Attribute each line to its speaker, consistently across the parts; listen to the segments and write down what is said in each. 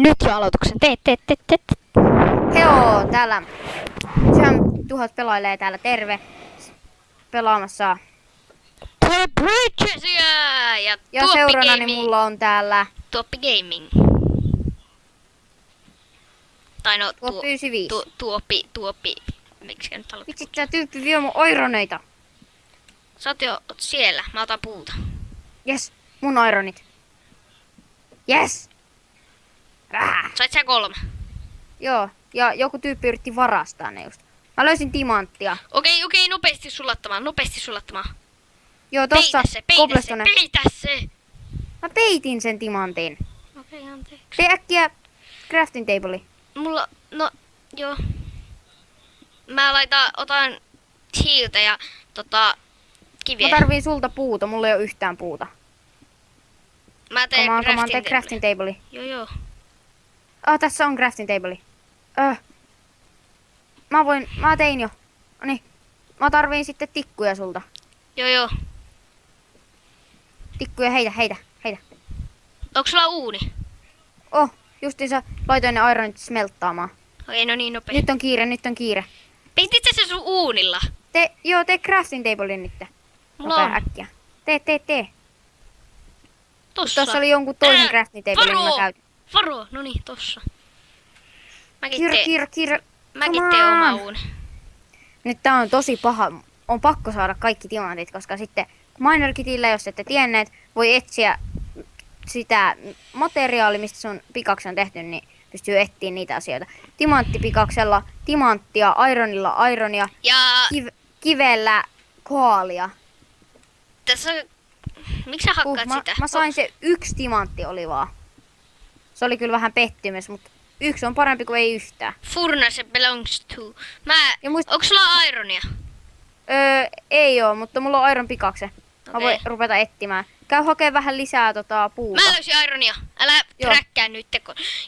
Speaker 1: Nyt jo aloituksen. Teet.
Speaker 2: Heo, täällä Jam 1000 pelailee täällä terve pelaamassa.
Speaker 1: The Bridgesia! Ja
Speaker 2: Ja
Speaker 1: Tuoppi
Speaker 2: seurannani
Speaker 1: Gaming.
Speaker 2: mulla on täällä
Speaker 1: Tuoppi Gaming. Tai no,
Speaker 2: Tuoppi 95.
Speaker 1: Tuoppi. Miksi nyt haluat?
Speaker 2: Vitsi, tää tyyppi vie mun oironeita.
Speaker 1: Sä oot jo siellä. Mä otan puuta.
Speaker 2: Yes, mun oironit. Yes.
Speaker 1: Sait sä 3.
Speaker 2: Joo, ja joku tyyppi yritti varastaa ne just. Mä löysin timanttia.
Speaker 1: Okei, nopeasti sulattamaan.
Speaker 2: Joo, tossa cobblestone.
Speaker 1: Peitä se!
Speaker 2: Mä peitin sen timantin.
Speaker 1: Okei, anteeksi.
Speaker 2: Tee äkkiä crafting table.
Speaker 1: Mulla, no, joo. Otan hiiltä ja kiviä.
Speaker 2: Mä tarviin sulta puuta, mulla ei oo yhtään puuta.
Speaker 1: Mä teen
Speaker 2: Come on, tee crafting table.
Speaker 1: Joo.
Speaker 2: Tässä on crafting table. Mä tein jo. Noniin. Mä tarviin sitten tikkuja sulta.
Speaker 1: Joo.
Speaker 2: Tikkuja, heitä.
Speaker 1: Onko sulla uuni?
Speaker 2: Justiinsa laitoin ne ironit smelttaamaan.
Speaker 1: Okei, no niin nopeasti.
Speaker 2: Nyt on kiire.
Speaker 1: Peitit sä se sun uunilla?
Speaker 2: Tee crafting table nyt.
Speaker 1: Mulla
Speaker 2: Nopea
Speaker 1: on.
Speaker 2: äkkiä. Tee.
Speaker 1: Tossa.
Speaker 2: Tossa oli jonkun toisen crafting table, niin mä käytin.
Speaker 1: Varo! No niin, tossa. Mäkin
Speaker 2: Kiire.
Speaker 1: Mäkin
Speaker 2: Come
Speaker 1: teen
Speaker 2: on.
Speaker 1: oma uuni.
Speaker 2: Nyt tää on tosi paha. On pakko saada kaikki timantit, koska sitten Miner Kitillä, jos ette tienneet, voi etsiä sitä materiaalia, mistä sun pikaksi on tehty, niin pystyy etsiä niitä asioita. Timanttipikaksella timanttia, ironilla ironia,
Speaker 1: Ja
Speaker 2: kivellä koalia.
Speaker 1: tässä on... Miksi sä hakkaat sitä?
Speaker 2: Mä sain se yksi timantti oli vaan. Se oli kyllä vähän pettymys, mutta yksi on parempi kuin ei yhtään.
Speaker 1: Furnace belongs to...
Speaker 2: Ja
Speaker 1: Onks sulla ironia?
Speaker 2: Ei oo, mutta mulla on iron pikakse. Mä
Speaker 1: Okei.
Speaker 2: voin ruveta etsimään. Käy hakee vähän lisää puuta.
Speaker 1: Mä löysin ironia. Älä
Speaker 2: Joo.
Speaker 1: träkkää nyt,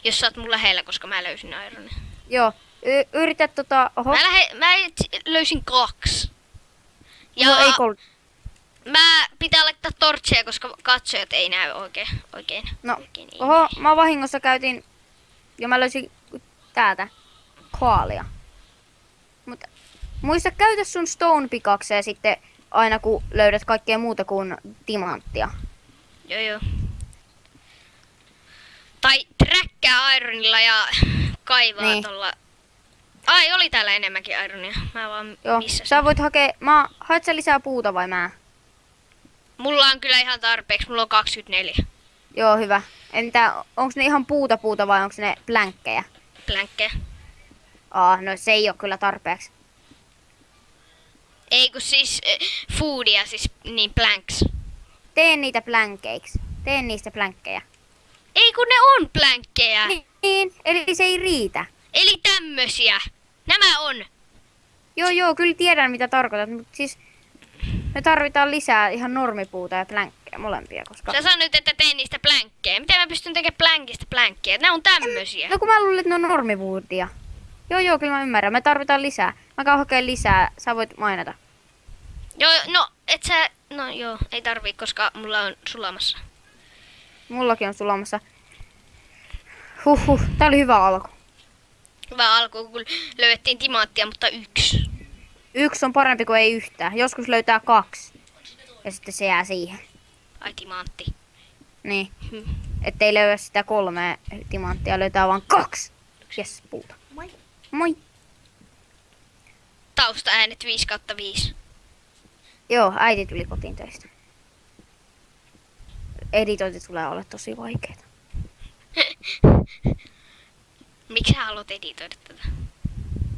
Speaker 1: jos sä oot mun lähellä, koska mä löysin ironia.
Speaker 2: Joo. Yritä oho.
Speaker 1: Mä löysin 2. Ja
Speaker 2: No ei
Speaker 1: mä pitää laittaa tortseja, koska katsojat ei näy oikein.
Speaker 2: No,
Speaker 1: Oikein ei.
Speaker 2: oho, mä vahingossa käytin... Ja mä löysin täältä koalia. Mutta muista käytä sun stone pikakseen sitten aina kun löydät kaikkea muuta kuin timanttia.
Speaker 1: Joo. Tai träkkää ironilla ja kaivaa
Speaker 2: Niin.
Speaker 1: tolla. Ai, oli täällä enemmänkin ironia. Mä vaan
Speaker 2: Joo,
Speaker 1: missasin.
Speaker 2: sä voit hakea... Haet sä lisää puuta vai mä?
Speaker 1: Mulla on kyllä ihan tarpeeksi. Mulla on 24
Speaker 2: Joo, hyvä. Entä onks ne ihan puuta vai onks ne plänkkejä?
Speaker 1: plänkkejä.
Speaker 2: No se ei oo kyllä tarpeeksi.
Speaker 1: Ei kun siis foodia, siis niin planks.
Speaker 2: Tee niitä plänkeiksi. Tee niistä plänkkejä.
Speaker 1: Ei kun ne on plänkkejä.
Speaker 2: Niin, eli se ei riitä.
Speaker 1: Eli tämmösiä. Nämä on.
Speaker 2: Joo, kyllä tiedän mitä tarkoitat, mutta siis me tarvitaan lisää ihan normipuuta ja plänkkejä molempia, koska...
Speaker 1: Sä sanoit, että teen niistä plänkkejä. Miten mä pystyn tekemään plänkistä plänkkejä? Ne on tämmösiä.
Speaker 2: No kun mä luulin, että ne on normipuutia. Joo, kyllä mä ymmärrän. Me tarvitaan lisää. Mä käyn hakemaan lisää. Sä voit mainita.
Speaker 1: Joo, no et sä... No joo, ei tarvii, koska mulla on sulamassa.
Speaker 2: Mullakin on sulamassa. Tää oli hyvä alku.
Speaker 1: Hyvä alku, kun löydettiin timanttia, mutta 1.
Speaker 2: Yksi on parempi kuin ei yhtään. Joskus löytää 2. Ja sitten se jää siihen.
Speaker 1: Ai timantti.
Speaker 2: Niin. Ettei löydä sitä 3 timanttia, löytää vaan 2. Jes, puuta. Moi.
Speaker 1: Taustaäänet 5/5.
Speaker 2: Joo, äiti tuli kotiin töistä. Editointi tulee olla tosi vaikeeta.
Speaker 1: Miksi sä haluat editoida tätä?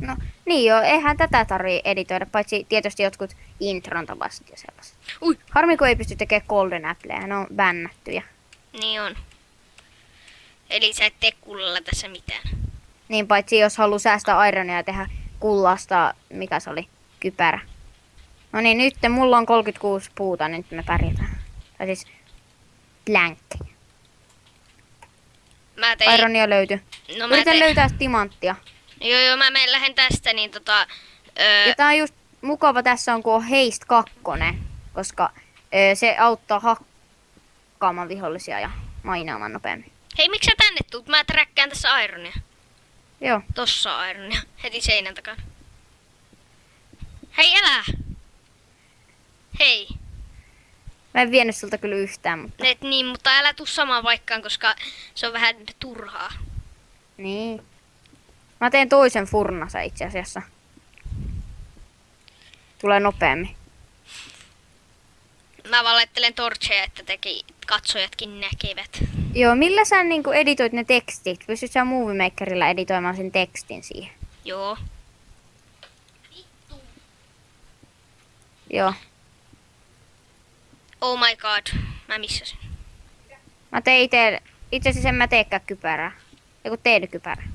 Speaker 2: No niin joo, eihän tätä tarvii editoida, paitsi tietysti jotkut intron tapasit ja sellaiset.
Speaker 1: Ui.
Speaker 2: Harmi kun ei pysty tekemään golden appleja, ne on bännättyjä.
Speaker 1: Niin on. Eli sä et tee kullalla tässä mitään.
Speaker 2: Niin paitsi jos haluaa säästää ironia ja tehdä kullasta, mikä se oli, kypärä. No niin, nyt mulla on 36 puuta, nyt me pärjätään. Tai siis plankkejä.
Speaker 1: Mä tein...
Speaker 2: Ironia löytyi.
Speaker 1: No mä
Speaker 2: Yritän
Speaker 1: tein...
Speaker 2: löytää timanttia.
Speaker 1: Joo, mä lähden tästä, niin
Speaker 2: Ja tää on just mukava tässä on, kun on haste 2, koska se auttaa hakkaamaan vihollisia ja mainaamaan nopeammin.
Speaker 1: Hei, miksi sä tänne tuut? Mä träkkään tässä ironia.
Speaker 2: Joo.
Speaker 1: Tossa on ironia. Heti seinän takana. Hei, älä! Hei.
Speaker 2: Mä en vienyt sulta kyllä yhtään, mutta...
Speaker 1: Et niin, mutta älä tuu samaan paikkaan, koska se on vähän turhaa.
Speaker 2: Niin. Mä teen toisen furnasa itse asiassa. Tulee nopeammin.
Speaker 1: Mä valettelen torcheja, että katsojatkin näkevät.
Speaker 2: Joo, millä sä niinku editoit ne tekstit? Pystyt sä Movie Makerilla editoimaan sen tekstin siihen?
Speaker 1: Joo.
Speaker 2: Joo.
Speaker 1: Oh my god. Mä missasin.
Speaker 2: Mä tein itse asiassa en mä teekään kypärää. Eiku tein kypärää.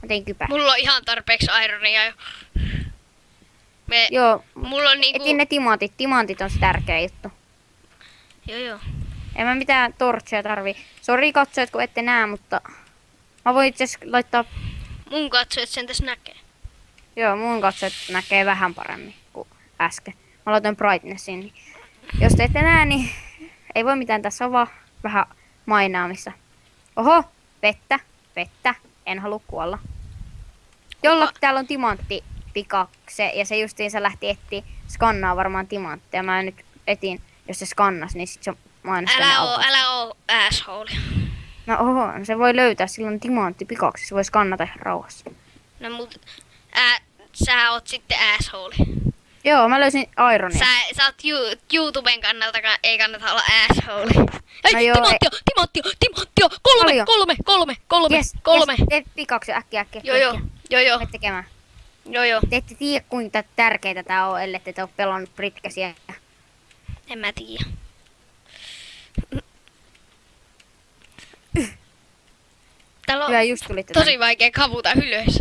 Speaker 2: Mä tein kypärää.
Speaker 1: Mulla on ihan tarpeeksi ironia jo.
Speaker 2: Joo.
Speaker 1: Mulla on niinku...
Speaker 2: Etin ne timantit. Timantit on se tärkeä juttu.
Speaker 1: Joo.
Speaker 2: En mä mitään torcheja tarvii. Sori katsojat, kun ette näe, mutta... Mä voin itse asiassa laittaa...
Speaker 1: Mun katsojat sen tässä näkee.
Speaker 2: Joo, mun katsojat näkee vähän paremmin kuin äsken. Mä laitoin brightnessin. Niin jos te ette näe, niin ei voi mitään. Tässä on vaan vähän mainaamista. Oho, vettä. En halua kuolla. Jollakin täällä on timantti pikakse ja se justiinsa lähti etsiä. Skannaa varmaan timantteja. Mä nyt etin, jos se skannas, niin sit se mainostaa ne autot.
Speaker 1: Älä oo asshole.
Speaker 2: No oho, se voi löytää silloin timantti pikaksi. Se voi skannata ihan rauhassa.
Speaker 1: No mut... sä oot sitten asshole.
Speaker 2: Joo, mä löysin ironia.
Speaker 1: Sä oot YouTuben kannalta, ei kannata olla asshole. Ei,
Speaker 2: No joo,
Speaker 1: Timottio! Kolme!
Speaker 2: Yes, teet pikaksi äkkiä.
Speaker 1: Joo.
Speaker 2: Me tekemään.
Speaker 1: Joo.
Speaker 2: Te ette tiedä, kuinka tärkeää tää on, ellei te ole pelannut Britkäsiä.
Speaker 1: En mä tiedä. Täällä on
Speaker 2: Hyvä, just tulitte
Speaker 1: tosi vaikea kavuta ylös.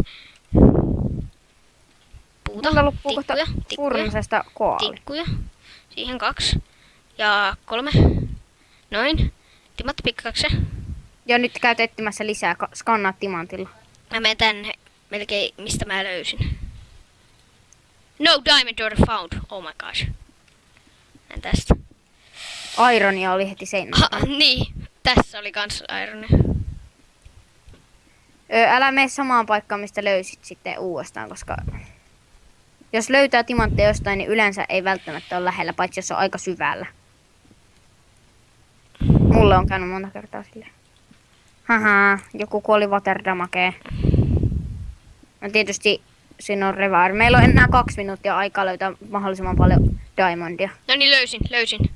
Speaker 1: Puuta,
Speaker 2: Mulla loppuu kohta
Speaker 1: tikkuja,
Speaker 2: furnasesta koali.
Speaker 1: tikkuja. Siihen 2. Ja 3. Noin. Timatti pikkaksi.
Speaker 2: Ja nyt käyt etsimässä lisää, skannaa timantilla.
Speaker 1: Mä menen tänne melkein, mistä mä löysin. No diamond ore found. Oh my gosh. En tästä.
Speaker 2: Ironia oli heti seinällä.
Speaker 1: Niin. Tässä oli kans ironia.
Speaker 2: Älä mene samaan paikkaan, mistä löysit sitten uudestaan, koska... Jos löytää timantteja jostain, niin yleensä ei välttämättä ole lähellä, paitsi jos on aika syvällä. Mulle on käynyt monta kertaa silleen. Haha, joku kuoli waterdamakeen. No tietysti siinä on revaari. Meillä on enää 2 minuuttia aikaa löytää mahdollisimman paljon diamondia.
Speaker 1: No niin, löysin.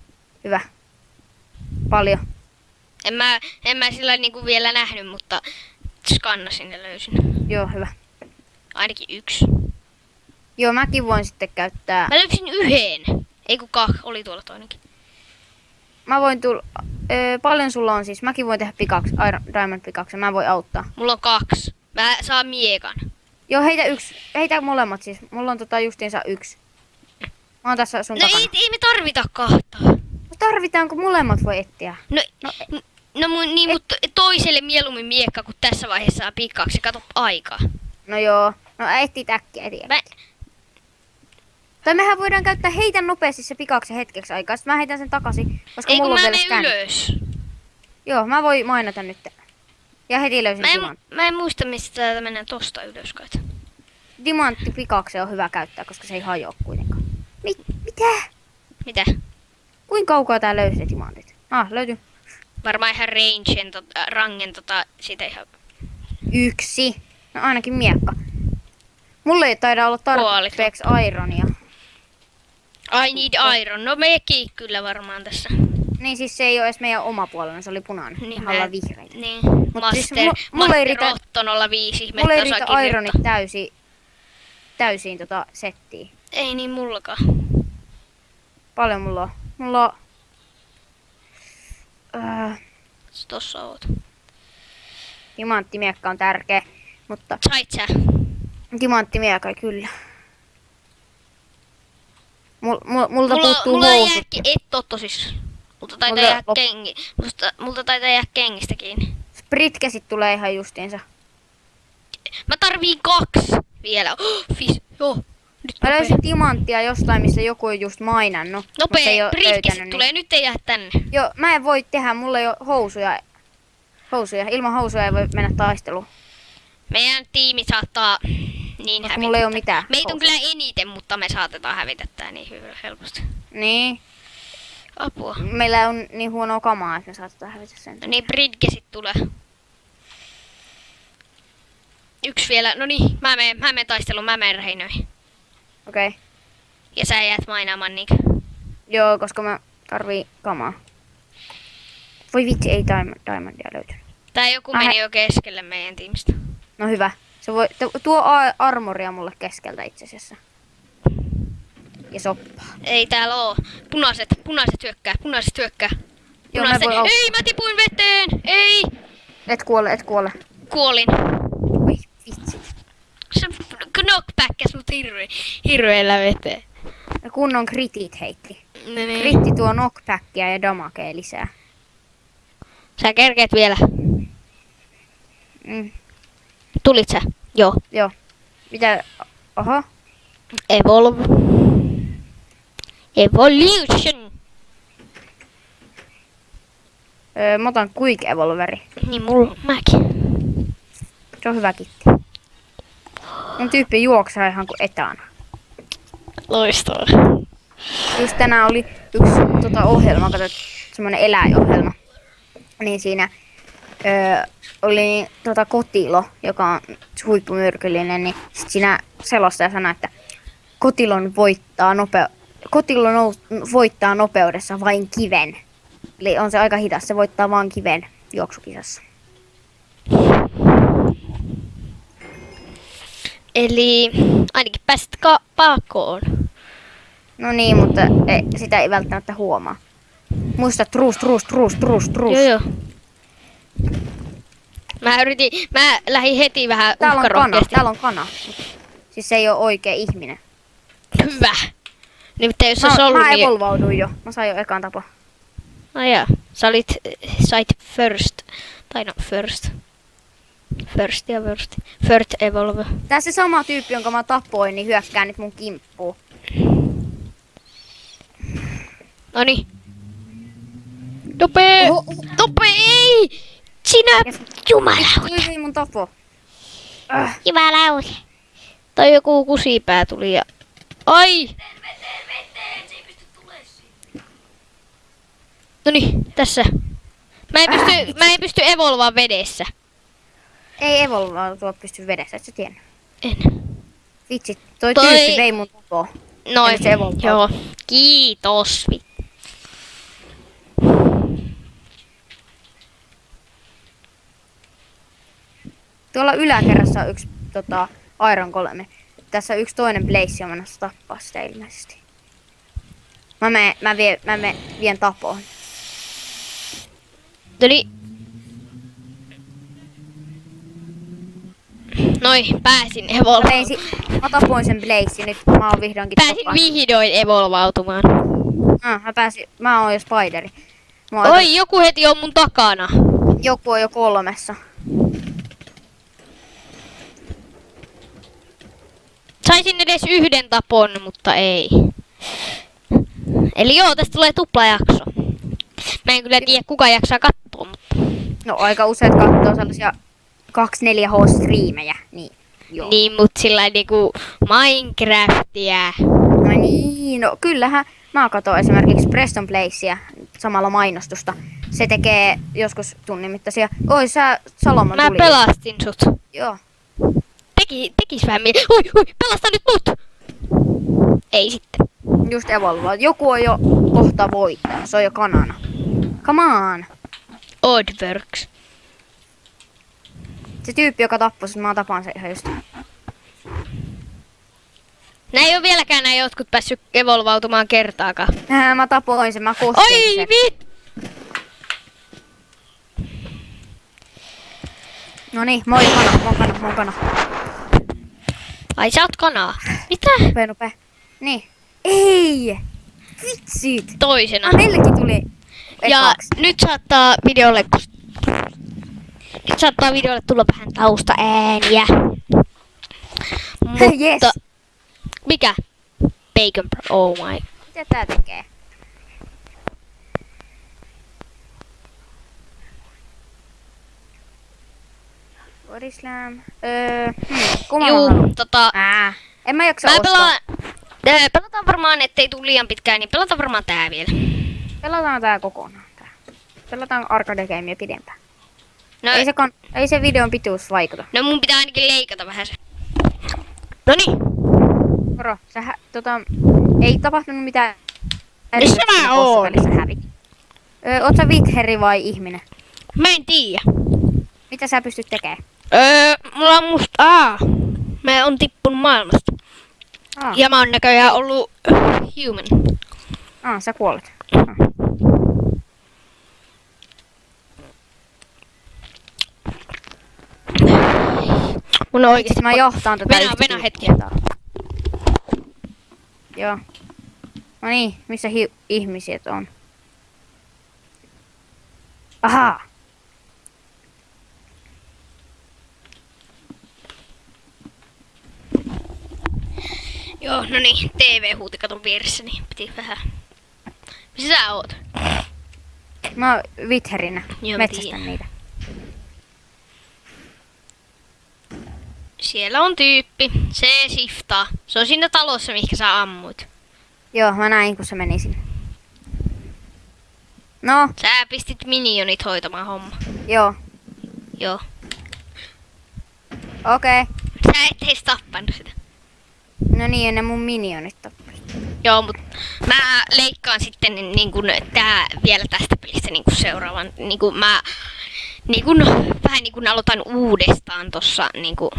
Speaker 2: Hyvä. Paljon.
Speaker 1: En mä sillä niinku vielä nähnyt, mutta skannasin ja löysin.
Speaker 2: Joo, hyvä.
Speaker 1: Ainakin 1.
Speaker 2: Joo, mäkin voin sitten käyttää...
Speaker 1: Mä löysin 1. Ei kun 2, oli tuolla toinenkin.
Speaker 2: Mä voin paljon sulla on siis? Mäkin voin tehdä pikaksi, diamond pikaksi. Mä voin auttaa.
Speaker 1: Mulla on 2. Mä saan miekan.
Speaker 2: Joo, heitä molemmat siis. Mulla on justiinsa 1. Mä oon tässä sun
Speaker 1: No
Speaker 2: takana.
Speaker 1: ei me tarvita 2.
Speaker 2: No tarvitaanko molemmat voi etsiä?
Speaker 1: Mutta toiselle mieluummin miekka, kun tässä vaiheessa saa pikaksi. Kato aikaa.
Speaker 2: No joo. No etsit äkkiä. Tai mehän voidaan käyttää heitä nopeasti se pikaksi hetkeksi aikaa. Sitten mä heitän sen takaisin, koska
Speaker 1: Ei kun
Speaker 2: mulla on
Speaker 1: mä
Speaker 2: vielä
Speaker 1: menen
Speaker 2: scan.
Speaker 1: ylös.
Speaker 2: Joo, mä voin mainata nyt. Ja heti löysin timantti.
Speaker 1: Mä en muista, mistä täältä mennään tosta ylös kai.
Speaker 2: Timantti pikaksi on hyvä käyttää, koska se ei hajoa kuitenkaan. Mitä?
Speaker 1: Mitä?
Speaker 2: Kuinka kaukaa tää löysi ne timantit? Löytyy.
Speaker 1: Varmaan ihan rangen siitä ihan...
Speaker 2: 1. No ainakin miekka. Mulla ei taida olla tarpeeksi ironia.
Speaker 1: I need iron. No mekin kyllä varmaan tässä.
Speaker 2: Niin siis se ei ole edes meidän oma puolella, se oli punainen.
Speaker 1: Niin,
Speaker 2: Me ollaan vihreitä.
Speaker 1: Niin.
Speaker 2: Siis
Speaker 1: Mulla
Speaker 2: ei riitä-
Speaker 1: Otto 05.
Speaker 2: Mulla ei riitä ironit täysiin settiin.
Speaker 1: Ei niin mullakaan.
Speaker 2: Paljon mulla on. Mulla on...
Speaker 1: Tossa oot.
Speaker 2: Timanttimiekka on tärkeä, mutta
Speaker 1: Sait sä?
Speaker 2: timanttimiekka ei kyllä. Multa puuttuu
Speaker 1: mulla ei
Speaker 2: housut.
Speaker 1: et Otto siis. Multa taitaa
Speaker 2: Multa
Speaker 1: jää
Speaker 2: lop-
Speaker 1: multa taitaa jää kengistä kiinni.
Speaker 2: Spritkäsit tulee ihan justiinsa.
Speaker 1: Mä tarviin 2 vielä. Joo. Nyt
Speaker 2: Mä
Speaker 1: nopea.
Speaker 2: löysin timanttia jostain, missä joku on just mainannut. Mutta se ei
Speaker 1: Nopee.
Speaker 2: oo
Speaker 1: Britkesit
Speaker 2: löytänyt
Speaker 1: tulee. Nyt ei jää tänne.
Speaker 2: Joo, mä en voi tehdä, mulla ei oo housuja. housuja. Ilman housuja ei voi mennä taisteluun.
Speaker 1: Meidän tiimi saattaa niin
Speaker 2: Koska mulla ei oo mitään
Speaker 1: Meitä on
Speaker 2: housuja.
Speaker 1: kyllä eniten, mutta me saatetaan hävitä tää niin hyvin helposti.
Speaker 2: Niin.
Speaker 1: Apua.
Speaker 2: Meillä on niin huonoa kamaa, että me saatetaan hävitä sen.
Speaker 1: No niin, Bridgesit tulee. Yksi vielä. No niin, mä menen taisteluun, mä menen Reinöihin.
Speaker 2: Okei. Okay.
Speaker 1: Ja sä jäät mainaamaan niinkö?
Speaker 2: Joo, koska mä tarvii kamaa. Voi vitsi, ei diamondia löytynyt.
Speaker 1: Tää joku meni jo keskelle meidän tiimistä.
Speaker 2: No hyvä. Se voi, tuo armoria mulle keskeltä itse asiassa. Ja soppaa.
Speaker 1: Ei täällä oo. Punaiset hyökkää, punaiset hyökkää.
Speaker 2: Joo, mä voin auttaa.
Speaker 1: Ei, mä tipuin veteen! Ei!
Speaker 2: Et kuole.
Speaker 1: Kuolin.
Speaker 2: Oi vitsi.
Speaker 1: Se knockbackäs mut hirveellä veteen.
Speaker 2: Ja kunnon kritit heitti.
Speaker 1: No niin.
Speaker 2: Kritti tuo knockbackia ja damakea lisää.
Speaker 1: Sä kerkeet vielä.
Speaker 2: Mm.
Speaker 1: Tulit sä? Joo.
Speaker 2: Joo. Mitä? Oho.
Speaker 1: Evolve. Evolution.
Speaker 2: Mä otan Quick Evolveri.
Speaker 1: Niin mulla mäkin.
Speaker 2: Se on hyvä kitti. Mun tyyppi juoksaa ihan kuin etana.
Speaker 1: Loistavaa.
Speaker 2: Just tänään oli yksi ohjelma, katsot, semmonen eläinohjelma. Niin siinä oli kotilo, joka on huippumyrkyllinen, niin sit siinä selostaja sanoi, että kotilo voittaa nopeudessa vain kiven. Eli on se aika hidas, se voittaa vain kiven juoksukisassa.
Speaker 1: Eli ainakin pääsit pakoon.
Speaker 2: No niin, mutta sitä ei välttämättä huomaa. Muista trust.
Speaker 1: Joo. Mä lähdin heti vähän uhkarohkeasti.
Speaker 2: Täällä on kana. Siis se ei oo oikea ihminen.
Speaker 1: Hyvä. Nimittäin jos olisi ollut
Speaker 2: Mä
Speaker 1: niin...
Speaker 2: evolvauduin jo. Mä sain jo ekan tapa.
Speaker 1: Jaa. Sait first. Tai no first. First ja worst. First evolve.
Speaker 2: Tää se sama tyyppi, jonka mä tapoin, niin hyökkää nyt mun kimppuun.
Speaker 1: Noniin. Nopee! Ei! Sinä! Jumalauta!
Speaker 2: Ei mun tapo.
Speaker 1: Jumalauta! Tai joku kusipää tuli ja... Ai! Noniin, tässä. Mä en pysty evolvaan vedessä.
Speaker 2: Ei evolvautua pysty vedessä, et sä tiennyt.
Speaker 1: En.
Speaker 2: Vitsi, toi tyyppi vei mun tapoa.
Speaker 1: Noin,
Speaker 2: Se evolvaa.
Speaker 1: joo. Kiitos.
Speaker 2: Tuolla yläkerrassa on yksi Iron Golem. Tässä yksi toinen Blaze on menossa tappaa sitä ilmeisesti. Mä vien tapoon.
Speaker 1: Eli... Noin, pääsin evolvautumaan.
Speaker 2: Mä tapoin sen Blaze, nyt mä oon vihdoinkin
Speaker 1: Vihdoin evolvautumaan.
Speaker 2: Mä oon jo Spideri.
Speaker 1: Oi, joku heti on mun takana.
Speaker 2: Joku on jo 3.
Speaker 1: Saisin edes yhden tapon, mutta ei. Eli joo, tästä tulee tuplajakso. Mä en kyllä tiedä kuka jaksaa katsoa, mutta...
Speaker 2: No aika useat kattoo sellaisia 2-4H-striimejä, niin joo.
Speaker 1: Niin, mut sillä niinku Minecraftia.
Speaker 2: No niin, no kyllähän mä katson esimerkiksi Preston Placea samalla mainostusta. Se tekee joskus tunnin mittaisia. Oi, Salomon
Speaker 1: Mä
Speaker 2: tuli.
Speaker 1: pelastin sut.
Speaker 2: Joo.
Speaker 1: Tekis vähän oi, pelasta nyt mut! Ei sitten.
Speaker 2: Just evolvaa. Joku on jo kohta voittaa. Se on jo kanana. Come on.
Speaker 1: Oddworks.
Speaker 2: Se tyyppi, joka tappoi sen, mä tapaan se ihan just.
Speaker 1: Nää ei oo vieläkään nää jotkut päässyt evolvautumaan kertaakaan.
Speaker 2: Mä tapoin sen, mä kostin
Speaker 1: Oi
Speaker 2: sen. Noniin, moi kana.
Speaker 1: Ai sä oot kanaa. Mitä?
Speaker 2: Nopee. Niin. Ei! Vitsit!
Speaker 1: Toisena.
Speaker 2: Meillekin tuli
Speaker 1: Ja
Speaker 2: ekaksi.
Speaker 1: nyt saattaa videolle tulla vähän taustaääniä. Mutta
Speaker 2: Yes.
Speaker 1: mikä? Bacon Pro, oh my.
Speaker 2: Mitä tää tekee? Body slam. Kumman
Speaker 1: Juu,
Speaker 2: mä haluan? En mä jaksa
Speaker 1: mä
Speaker 2: ostaa.
Speaker 1: pelataan varmaan, ettei tule liian pitkään, niin pelataan varmaan tää vielä.
Speaker 2: Pelataan tää kokonaan. Pelataan arcade gamea pidempään.
Speaker 1: No,
Speaker 2: Ei se videon pituus vaikuta.
Speaker 1: no mun pitää ainakin leikata vähän se. Noniin.
Speaker 2: Moro, ei tapahtunut mitään.
Speaker 1: Missä mä oon?
Speaker 2: Oot sä Witheri vai ihminen?
Speaker 1: Mä en tiedä.
Speaker 2: Mitä sä pystyt tekemään?
Speaker 1: Mulla on mä oon tippunut maailmasta. Ja mä oon näköjään ollut human.
Speaker 2: Sä kuolet.
Speaker 1: Mun on oikeesti
Speaker 2: Mä johtaan tätä
Speaker 1: Venä hetki.
Speaker 2: Joo. No niin, missä ihmiset on? Ahaa.
Speaker 1: Joo, no niin, TV huuti katon vieressä, niin piti vähän. Missä sä oot?
Speaker 2: Mä oon Witherinä.
Speaker 1: Joo,
Speaker 2: Metsästän
Speaker 1: tiedän.
Speaker 2: niitä.
Speaker 1: Siellä on tyyppi. Se shiftaa. Se on siinä talossa, mihinkä sä ammuit.
Speaker 2: Joo, mä näin kun se meni sinne. No,
Speaker 1: Sä pistit minionit hoitamaan homma.
Speaker 2: joo.
Speaker 1: Joo.
Speaker 2: Okei.
Speaker 1: Sä et edes tappanut sitä.
Speaker 2: No niin, ne mun minionit tappoi.
Speaker 1: Joo, mut mä leikkaan sitten niin kun tää vielä tästä pelistä niin kun seuraavan. Niin kun mä vähän niin kun aloitan uudestaan tossa niin kun.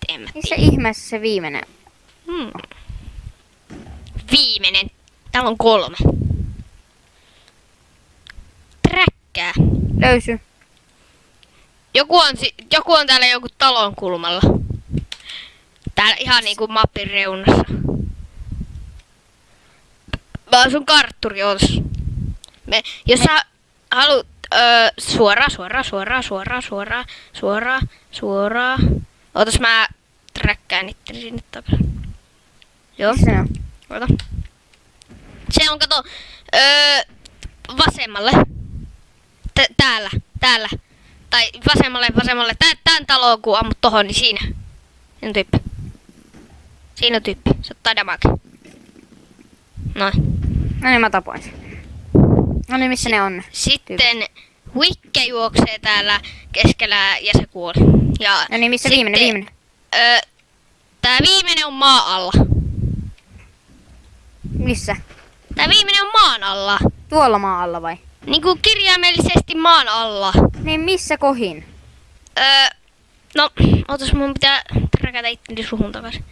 Speaker 1: En mä
Speaker 2: Missä
Speaker 1: tiedä.
Speaker 2: ihmeessä se viimeinen?
Speaker 1: Viimeinen. Täällä on 3. Träkkää.
Speaker 2: Löysy.
Speaker 1: Joku on täällä joku talon kulmalla. Täällä ihan niinku mappin reunassa. Mä asun kartturi olis. Jos sä haluut suoraan. Ootas mä träkkään itteni sinne takana. Joo.
Speaker 2: Missä ne on?
Speaker 1: Ota. Se on kato vasemmalle. Täällä. Tai vasemmalle. Tän taloon kun ammut tohon, niin siinä. Siinä on tyyppi. Se ottaa damage. Noin.
Speaker 2: No niin, mä tapoin sen. No niin, missä ne on?
Speaker 1: Sitten Wikke juoksee täällä keskellä ja se kuoli. Ja
Speaker 2: No niin, missä
Speaker 1: sitten,
Speaker 2: viimeinen?
Speaker 1: Tää viimeinen on maan alla.
Speaker 2: Missä?
Speaker 1: Tää viimeinen on maan alla.
Speaker 2: Tuolla maan alla vai?
Speaker 1: Niinku kirjaimellisesti maan alla.
Speaker 2: Niin missä kohin?
Speaker 1: No, ootas mun pitää träkätä itteni suhun takaisin.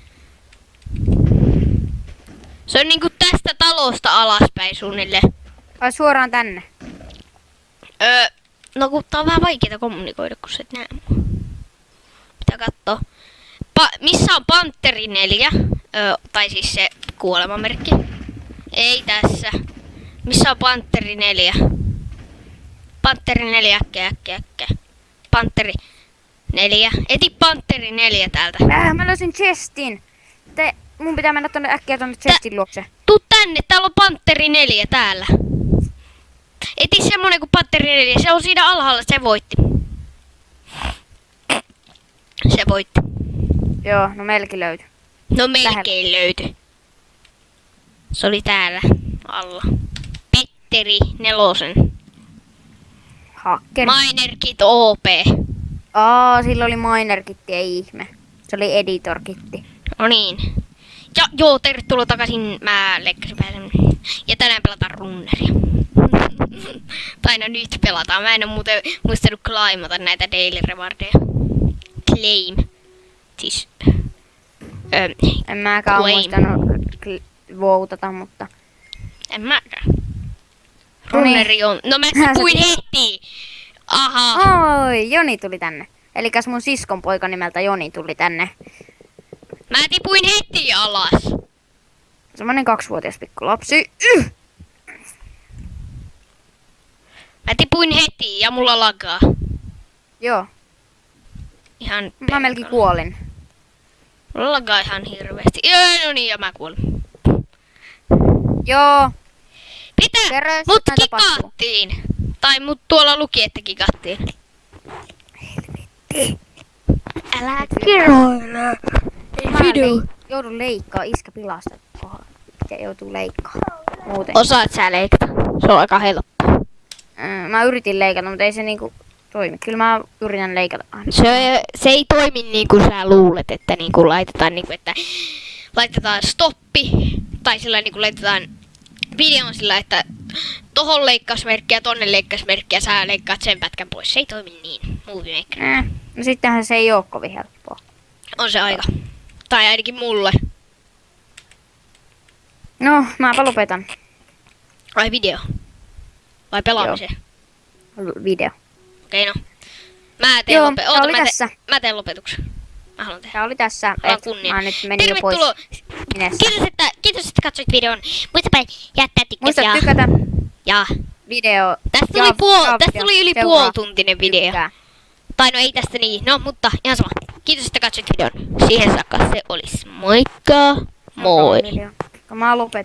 Speaker 1: Se on niinku tästä talosta alaspäin suunnilleen.
Speaker 2: Vai suoraan tänne?
Speaker 1: No kun tää on vähän vaikeeta kommunikoida, kun sä et näe mua. Pitää kattoo. Missä on Pantteri 4? Tai siis se kuolemamerkki. Ei tässä. Missä on Pantteri 4? Pantteri 4 äkkiä. Pantteri 4. Eti Pantteri 4 täältä.
Speaker 2: Mä löysin chestin. Mun pitää mennä tonne äkkiä tonne chestin luokse.
Speaker 1: Tuu tänne, täällä on Pantteri 4 täällä. Eti semmonen kuin Pantteri 4, se on siinä alhaalla, se voitti.
Speaker 2: Joo, no melkein löytyi.
Speaker 1: No melkein löytyi. Se oli täällä alla. Petteri 4.
Speaker 2: Hakkeri.
Speaker 1: Minerkit OP.
Speaker 2: Sillä oli miner-kitti, ei ihme. Se oli editor-kitti.
Speaker 1: No niin. Ja joo, tervetuloa takaisin. Mä leikkasin pääsen. Ja tänään pelataan runneria. Tai no nyt pelataan. Mä en oo muuten muistanut claimata näitä daily rewardeja. Claim. Siis.
Speaker 2: En mäkään
Speaker 1: Claim.
Speaker 2: muistanut voutata, mutta...
Speaker 1: En mäkään. Runneri on. No mä tipuin heti. Aha.
Speaker 2: Oi, Joni tuli tänne. Elikäs mun siskon poika nimeltä Joni tuli tänne.
Speaker 1: Mä tipuin heti alas.
Speaker 2: Semmonen 2-vuotias pikku lapsi.
Speaker 1: Mä tipuin heti ja mulla lagaa.
Speaker 2: Joo,
Speaker 1: Ihan
Speaker 2: mä melkein kuolin.
Speaker 1: Mulla lagaa ihan hirveesti. Joo, no niin, ja mä kuolin.
Speaker 2: Joo,
Speaker 1: Mitä?
Speaker 2: Kerro, jos
Speaker 1: Mut
Speaker 2: jotain tapahtuu.
Speaker 1: kikattiin. Tai mut tuolla luki, että kikattiin. Älä kiroile.
Speaker 2: Joudun leikkaa iskä pilasta kohdalla. Miten joutuu leikkaa? Muuten.
Speaker 1: Osaat sä leikata? Se on aika helppoa.
Speaker 2: Mä yritin leikata, mutta ei se niinku toimi. Kyllä mä yritän leikata aina.
Speaker 1: Se ei toimi niin kuin sä luulet, että niin kuin laitetaan, niin kuin, että laitetaan stoppi. Tai sillä niin kuin laitetaan videon sillä, että tohon leikkausmerkki ja tonne leikkausmerkki ja sä leikkaat sen pätkän pois. Se ei toimi niin. Movie Maker.
Speaker 2: No sittenhän se ei oo kovin helppoa.
Speaker 1: On se aika. Tai ainakin mulle.
Speaker 2: No, mäpä lopetan.
Speaker 1: Vai video? Vai pelaamisen?
Speaker 2: Video.
Speaker 1: Okei, no. Mä teen,
Speaker 2: Joo, tää oli tässä.
Speaker 1: mä teen lopetuksen. Mä haluan tehdä.
Speaker 2: Tää oli tässä.
Speaker 1: Haluan kunnia.
Speaker 2: Mä nyt menin jo pois. Minessä.
Speaker 1: Kiitos, että katsoit videon. Muistapa jättää tykkäs
Speaker 2: Muista
Speaker 1: ja...
Speaker 2: tykätä
Speaker 1: Ja...
Speaker 2: video.
Speaker 1: Tästä tuli yli puolituntinen video.
Speaker 2: Tykkää.
Speaker 1: Tai no ei tästä niin. No, mutta ihan sama. Kiitos, että katsoit videon. Siihen saakka se olisi. Moikka. Moi.
Speaker 2: Mä lopetin.